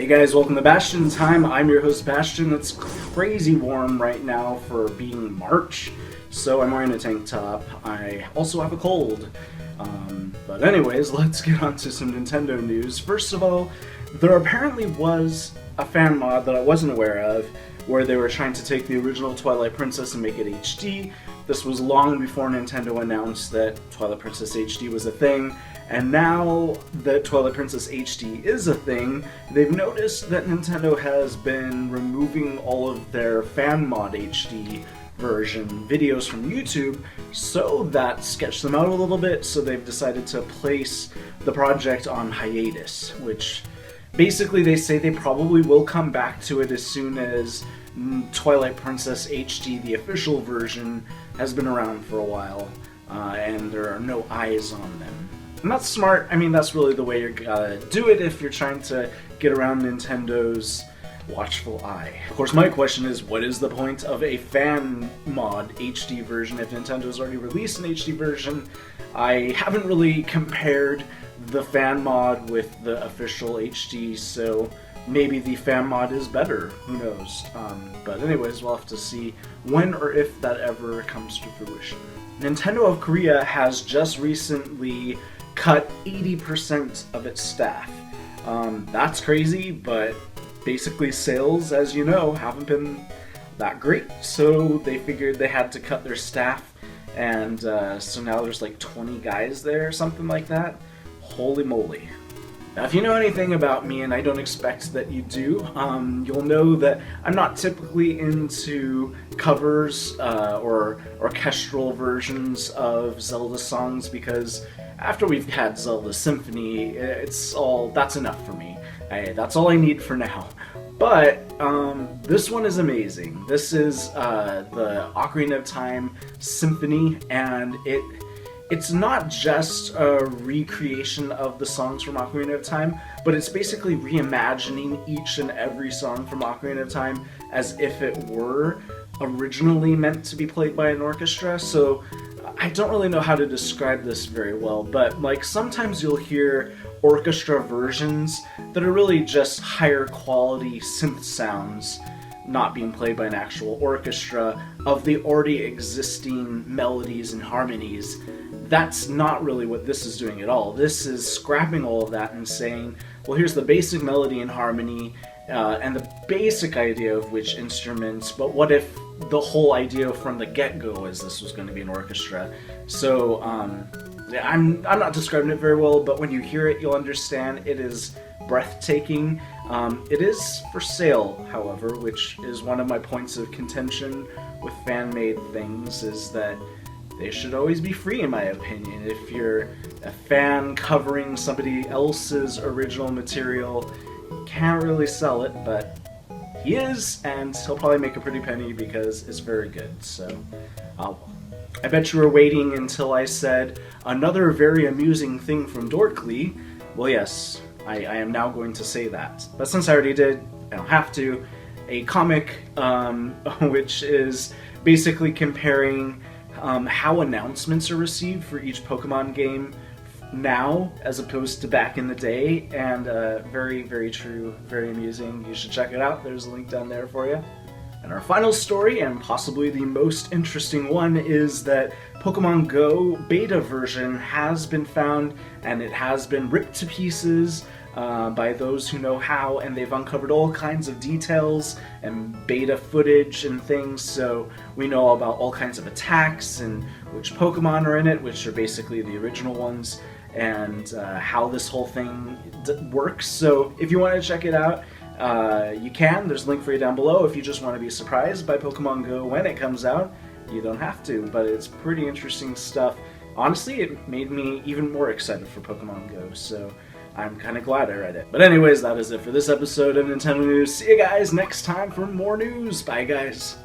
guys, welcome to Bastion Time. I'm your host Bastion. It's crazy warm right now for being March, so I'm wearing a tank top. I also have a cold. But anyways, let's get on to some Nintendo news. First of all, there apparently was a fan mod that I wasn't aware of, where they were trying to take the original Twilight Princess and make it HD. This was long before Nintendo announced that Twilight Princess HD was a thing, and now that Twilight Princess HD is a thing, they've noticed that Nintendo has been removing all of their fan mod HD version videos from YouTube, so that sketched them out a little bit, so they've decided to place the project on hiatus, which basically they say they probably will come back to it as soon as Twilight Princess HD, the official version, has been around for a while, and there are no eyes on them. And that's smart. I mean, that's really the way you're gonna do it if you're trying to get around Nintendo's watchful eye. Of course, my question is, what is the point of a fan mod HD version if Nintendo's already released an HD version? I haven't really compared the fan mod with the official HD, so maybe the fan mod is better, who knows. But anyways, we'll have to see when or if that ever comes to fruition. Nintendo of Korea has just recently cut 80% of its staff. That's crazy, but basically sales, as you know, haven't been that great, so they figured they had to cut their staff, and so now there's like 20 guys there or something like that. Holy moly. Now, if you know anything about me, and I don't expect that you do, you'll know that I'm not typically into covers or orchestral versions of Zelda songs, because after we've had Zelda Symphony, that's enough for me. That's all I need for now. But this one is amazing. This is the Ocarina of Time Symphony, and it's not just a recreation of the songs from Ocarina of Time, but it's basically reimagining each and every song from Ocarina of Time as if it were originally meant to be played by an orchestra. So I don't really know how to describe this very well, but like sometimes you'll hear orchestra versions that are really just higher quality synth sounds not being played by an actual orchestra of the already existing melodies and harmonies. That's not really what this is doing at all. This is scrapping all of that and saying, well, here's the basic melody and harmony and the basic idea of which instruments, but what if the whole idea from the get-go is this was going to be an orchestra? So I'm not describing it very well, but when you hear it, you'll understand. It is breathtaking. It is for sale, however, which is one of my points of contention with fan-made things, is that they should always be free, in my opinion. If you're a fan covering somebody else's original material, you can't really sell it, but he is, and he'll probably make a pretty penny because it's very good. So, I bet you were waiting until I said another very amusing thing from Dorkly. Well, yes, I am now going to say that. But since I already did, I don't have to. A comic, which is basically comparing how announcements are received for each Pokemon game now as opposed to back in the day, and very, very true, very amusing. You should check it out. There's a link down there for you. And our final story, and possibly the most interesting one, is that Pokemon Go beta version has been found, and it has been ripped to pieces by those who know how, and they've uncovered all kinds of details and beta footage and things, so we know about all kinds of attacks and which Pokemon are in it, which are basically the original ones, and how this whole thing works. So if you want to check it out, you can. There's a link for you down below. If you just want to be surprised by Pokemon Go when it comes out, you don't have to, but it's pretty interesting stuff. Honestly, it made me even more excited for Pokemon Go, so I'm kind of glad I read it. But anyways, that is it for this episode of Nintendo News. See you guys next time for more news. Bye, guys.